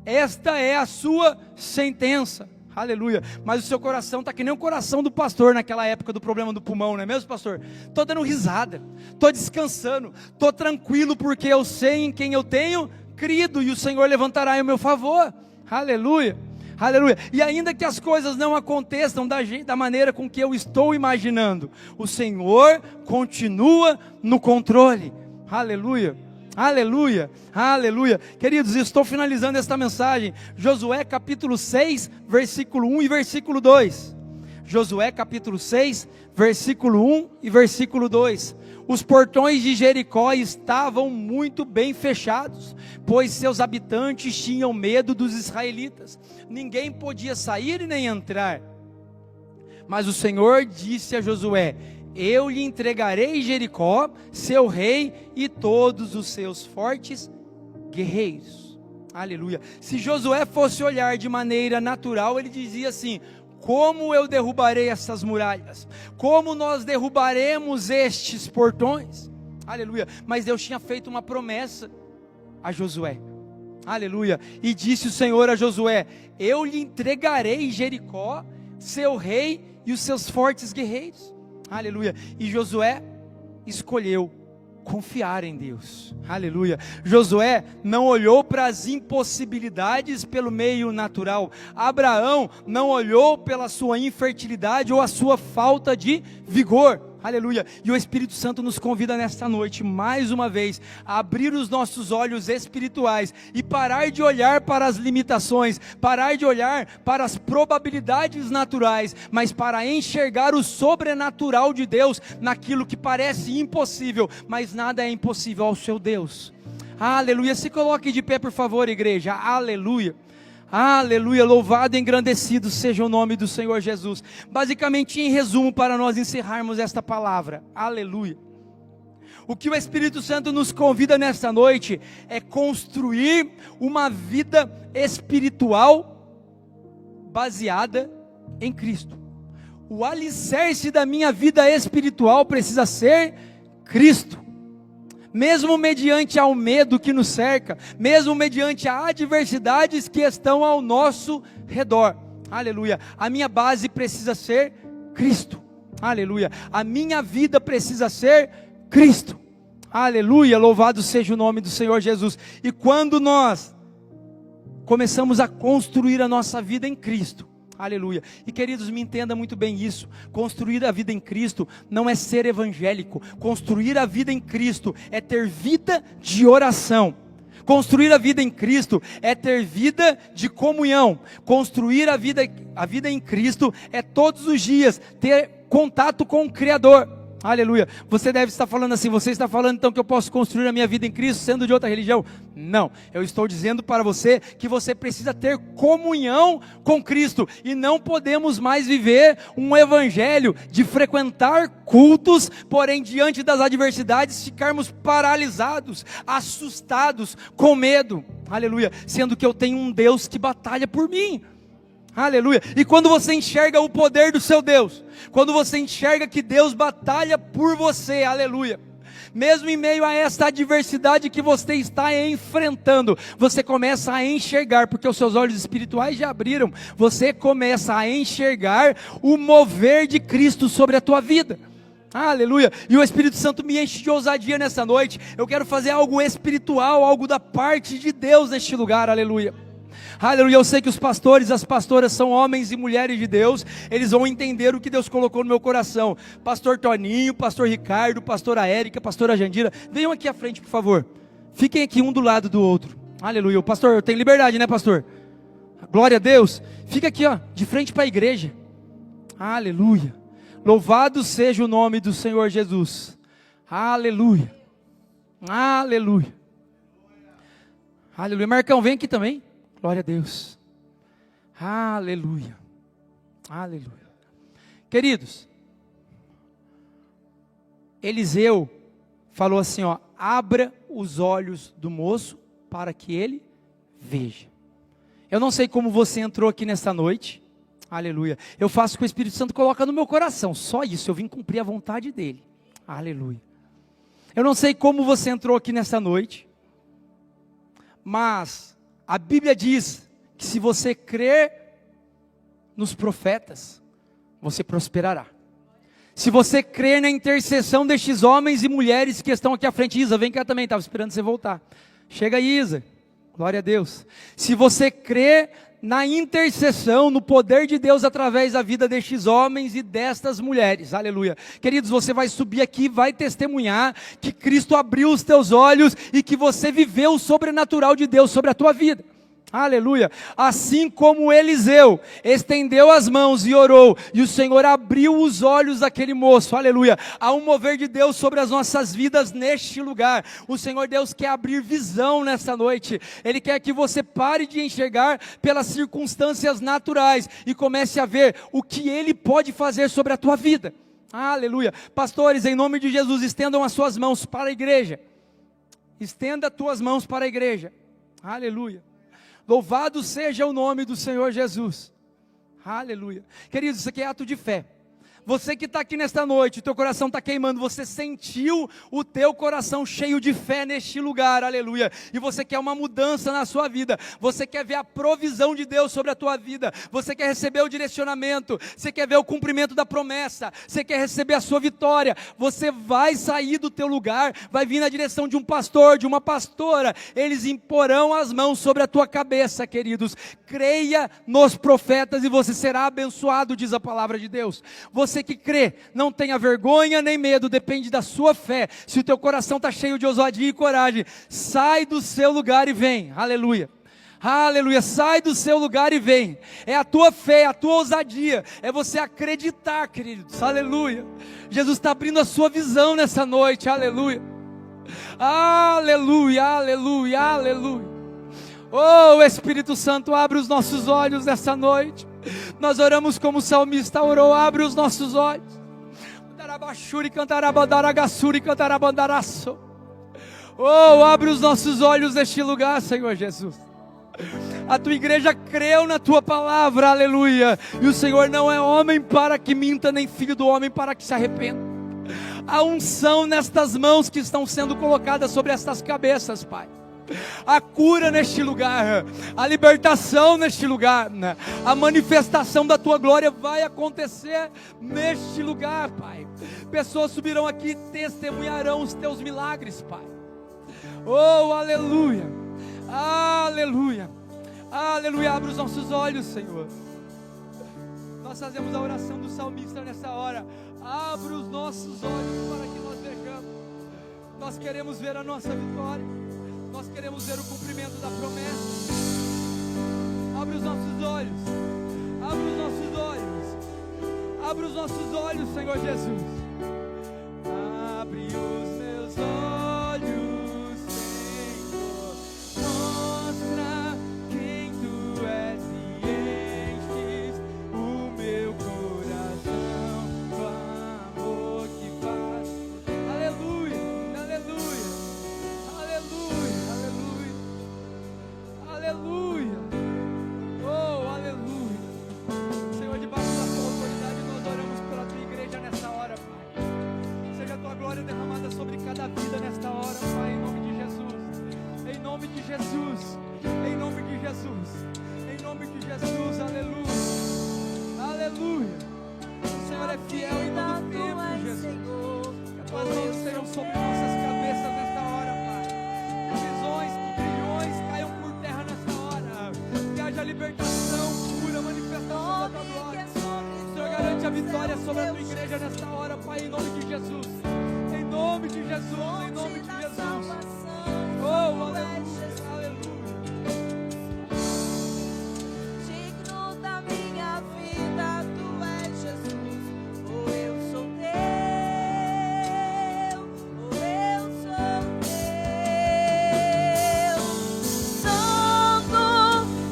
esta é a sua sentença. Aleluia. Mas o seu coração está que nem o coração do pastor naquela época do problema do pulmão, não é mesmo, pastor? Estou dando risada, estou descansando, estou tranquilo, porque eu sei em quem eu tenho crido, e o Senhor levantará em meu favor. Aleluia. Aleluia. E ainda que as coisas não aconteçam da maneira com que eu estou imaginando, o Senhor continua no controle. Aleluia. Aleluia, aleluia. Queridos, estou finalizando esta mensagem. Josué capítulo 6, versículo 1 e versículo 2. Josué capítulo 6, versículo 1 e versículo 2. Os portões de Jericó estavam muito bem fechados, pois seus habitantes tinham medo dos israelitas. Ninguém podia sair e nem entrar. Mas o Senhor disse a Josué: eu lhe entregarei Jericó, seu rei e todos os seus fortes guerreiros. Aleluia. Se Josué fosse olhar de maneira natural, ele dizia assim: como eu derrubarei essas muralhas? Como nós derrubaremos estes portões? Aleluia. Mas Deus tinha feito uma promessa a Josué. Aleluia. E disse o Senhor a Josué: eu lhe entregarei Jericó, seu rei e os seus fortes guerreiros. Aleluia. E Josué escolheu confiar em Deus. Aleluia. Josué não olhou para as impossibilidades pelo meio natural. Abraão não olhou pela sua infertilidade ou a sua falta de vigor. Aleluia. E o Espírito Santo nos convida nesta noite, mais uma vez, a abrir os nossos olhos espirituais e parar de olhar para as limitações, parar de olhar para as probabilidades naturais, mas para enxergar o sobrenatural de Deus naquilo que parece impossível, mas nada é impossível ao seu Deus. Aleluia. Se coloque de pé, por favor, igreja. Aleluia. Aleluia, louvado e engrandecido seja o nome do Senhor Jesus. Basicamente, em resumo, para nós encerrarmos esta palavra, aleluia, o que o Espírito Santo nos convida nesta noite é construir uma vida espiritual baseada em Cristo. O alicerce da minha vida espiritual precisa ser Cristo. Mesmo mediante ao medo que nos cerca, mesmo mediante a adversidades que estão ao nosso redor, aleluia, a minha base precisa ser Cristo, aleluia, a minha vida precisa ser Cristo, aleluia, louvado seja o nome do Senhor Jesus. E quando nós começamos a construir a nossa vida em Cristo, aleluia, e queridos, me entenda muito bem isso, construir a vida em Cristo não é ser evangélico, construir a vida em Cristo é ter vida de oração. Construir a vida em Cristo é ter vida de comunhão. Construir a vida em Cristo é todos os dias ter contato com o Criador. Aleluia. Você deve estar falando assim, você está falando então que eu posso construir a minha vida em Cristo sendo de outra religião? Não, eu estou dizendo para você que você precisa ter comunhão com Cristo, e não podemos mais viver um evangelho de frequentar cultos, porém diante das adversidades ficarmos paralisados, assustados, com medo. Aleluia, sendo que eu tenho um Deus que batalha por mim. Aleluia. E quando você enxerga o poder do seu Deus, quando você enxerga que Deus batalha por você, aleluia, mesmo em meio a esta adversidade que você está enfrentando, você começa a enxergar, porque os seus olhos espirituais já abriram, você começa a enxergar o mover de Cristo sobre a tua vida. Aleluia. E o Espírito Santo me enche de ousadia nessa noite. Eu quero fazer algo espiritual, algo da parte de Deus neste lugar. Aleluia. Aleluia. Eu sei que os pastores, as pastoras são homens e mulheres de Deus, eles vão entender o que Deus colocou no meu coração. Pastor Toninho, pastor Ricardo, pastora Érica, pastora Jandira, venham aqui à frente, por favor. Fiquem aqui um do lado do outro. Aleluia. O pastor tem liberdade, né, pastor? Glória a Deus. Fica aqui, ó, de frente para a igreja. Aleluia. Louvado seja o nome do Senhor Jesus. Aleluia. Aleluia. Aleluia. Marcão, vem aqui também. Glória a Deus. Aleluia. Aleluia. Queridos, Eliseu falou assim, ó: abra os olhos do moço para que ele veja. Eu não sei como você entrou aqui nesta noite. Aleluia. Eu faço o que o Espírito Santo coloca no meu coração. Só isso, eu vim cumprir a vontade dele. Aleluia. Eu não sei como você entrou aqui nesta noite, mas a Bíblia diz que se você crer nos profetas, você prosperará. Se você crer na intercessão destes homens e mulheres que estão aqui à frente. Isa, vem cá também, estava esperando você voltar. Chega aí, Isa. Glória a Deus. Se você crer na intercessão, no poder de Deus através da vida destes homens e destas mulheres, aleluia. Queridos, você vai subir aqui, vai testemunhar que Cristo abriu os teus olhos e que você viveu o sobrenatural de Deus sobre a tua vida. Aleluia. Assim como Eliseu estendeu as mãos e orou, e o Senhor abriu os olhos daquele moço, aleluia. Há um mover de Deus sobre as nossas vidas neste lugar. O Senhor Deus quer abrir visão nessa noite. Ele quer que você pare de enxergar pelas circunstâncias naturais e comece a ver o que Ele pode fazer sobre a tua vida. Aleluia. Pastores, em nome de Jesus, estendam as suas mãos para a igreja. Estenda as tuas mãos para a igreja. Aleluia. Louvado seja o nome do Senhor Jesus. Aleluia. Queridos, isso aqui é ato de fé. Você que está aqui nesta noite, o teu coração está queimando, você sentiu o teu coração cheio de fé neste lugar, aleluia, e você quer uma mudança na sua vida, você quer ver a provisão de Deus sobre a tua vida, você quer receber o direcionamento, você quer ver o cumprimento da promessa, você quer receber a sua vitória, você vai sair do teu lugar, vai vir na direção de um pastor, de uma pastora, eles imporão as mãos sobre a tua cabeça, queridos. Creia nos profetas e você será abençoado, diz a palavra de Deus. Você que crê, não tenha vergonha nem medo, depende da sua fé. Se o teu coração está cheio de ousadia e coragem, sai do seu lugar e vem, aleluia. Aleluia, sai do seu lugar e vem. É a tua fé, a tua ousadia, é você acreditar, queridos, aleluia. Jesus está abrindo a sua visão nessa noite, aleluia. Aleluia, aleluia, aleluia. Oh, Espírito Santo, abre os nossos olhos nessa noite. Nós oramos como o salmista orou, abre os nossos olhos. Oh, abre os nossos olhos neste lugar, Senhor Jesus. A tua igreja creu na tua palavra, aleluia. E o Senhor não é homem para que minta, nem filho do homem para que se arrependa. A unção nestas mãos que estão sendo colocadas sobre estas cabeças, Pai. A cura neste lugar, a libertação neste lugar, a manifestação da tua glória vai acontecer neste lugar, Pai. Pessoas subirão aqui e testemunharão os teus milagres, Pai. Oh, aleluia, aleluia, aleluia. Abre os nossos olhos, Senhor. Nós fazemos a oração do salmista nessa hora. Abre os nossos olhos para que nós vejamos. Nós queremos ver a nossa vitória. Nós queremos ver o cumprimento da promessa. Abre os nossos olhos. Abre os nossos olhos. Abre os nossos olhos, Senhor Jesus. Abre os meus olhos, Senhor. Mostra quem Tu és e enches o meu coração com amor que faz. Aleluia, aleluia, aleluia, aleluia, aleluia. Oh, aleluia. Senhor, debaixo da Tua autoridade, nós oramos pela Tua igreja nessa hora, Pai. Seja a Tua glória derramada sobre cada vida nesta hora, Pai, em nome de Jesus. Em nome de Jesus. Em nome de Jesus. Em nome de Jesus. Aleluia. Aleluia. O Senhor é fiel em todo tempo, Jesus. Que as Tuas mãos estejam sobre nossas cabeças nesta hora, Pai. Que visões, que grilhões caiam por terra nesta hora. Que haja libertação, cura, manifestação da Tua glória. O Senhor garante a vitória sobre a Tua igreja nesta hora, Pai, em nome de Jesus. Em nome de Jesus, em nome de Jesus. Oh, aleluia, aleluia. Digno da minha vida, Tu és Jesus. Ou eu sou Teu, ou eu sou Teu. Santo,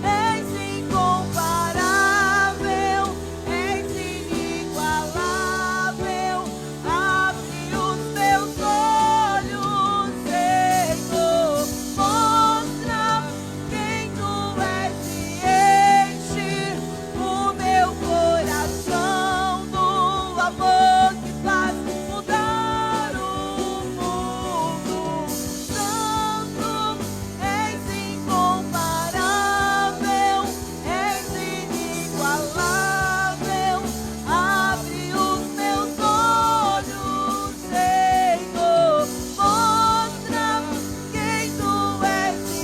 és incomparável, és inigualável. Abre os Teus olhos, Senhor. Mostra quem Tu és e enche o meu coração do amor que faz mudar o mundo. Santo, és incomparável, és inigualável. Abre os meus olhos, Senhor. Mostra quem Tu és e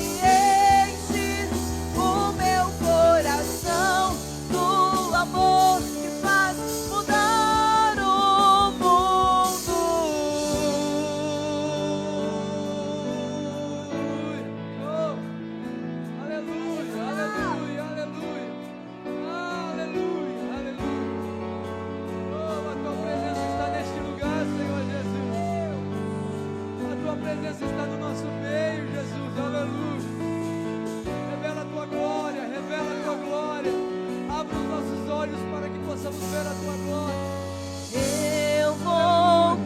enche o meu coração do amor que faz mudar o mundo. Aleluia, aleluia, aleluia. Aleluia, aleluia. Oh, a Tua presença está neste lugar, Senhor Jesus. A Tua presença está no nosso meio, Jesus. Aleluia. Revela a Tua glória, revela a Tua glória. Abre os nossos olhos para que possamos ver a Tua glória. Eu vou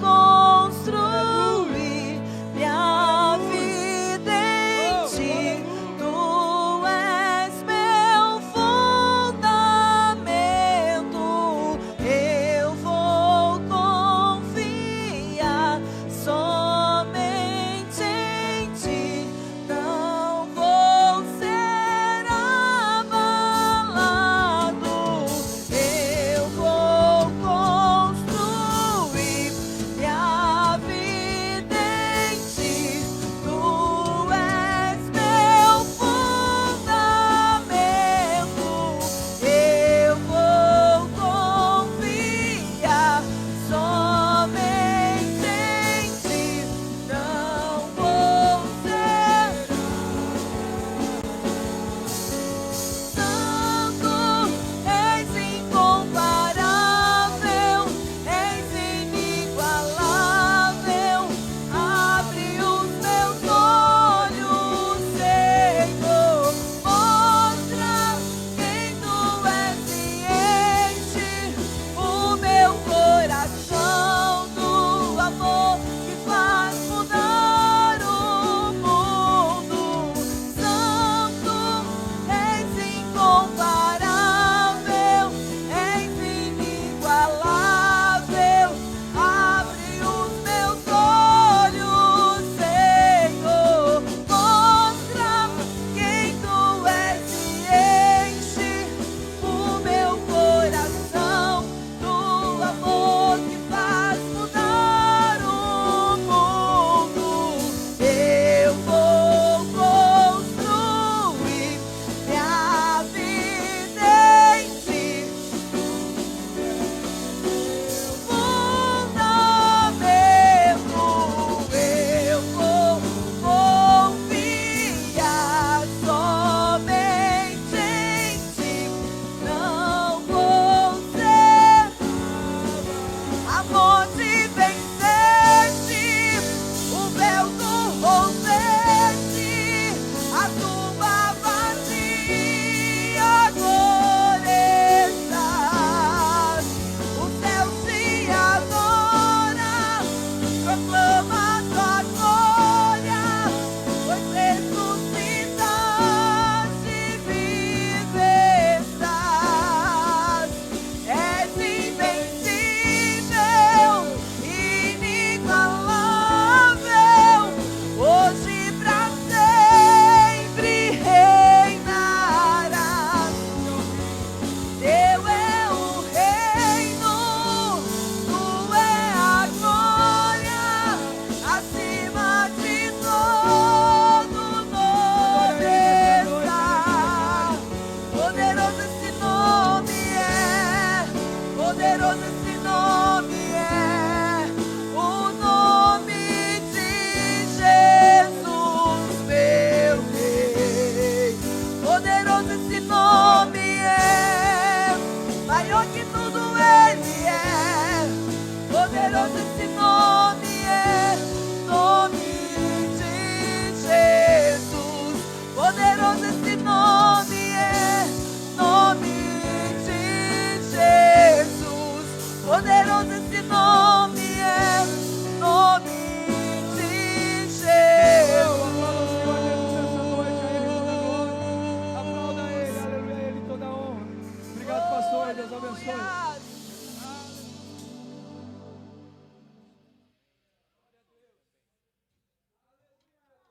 construir minha vida em Ti. Tu és meu fundamento. Eu vou confiar somente em Ti. Não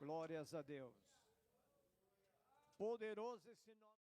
Glórias a Deus. Poderoso esse nome.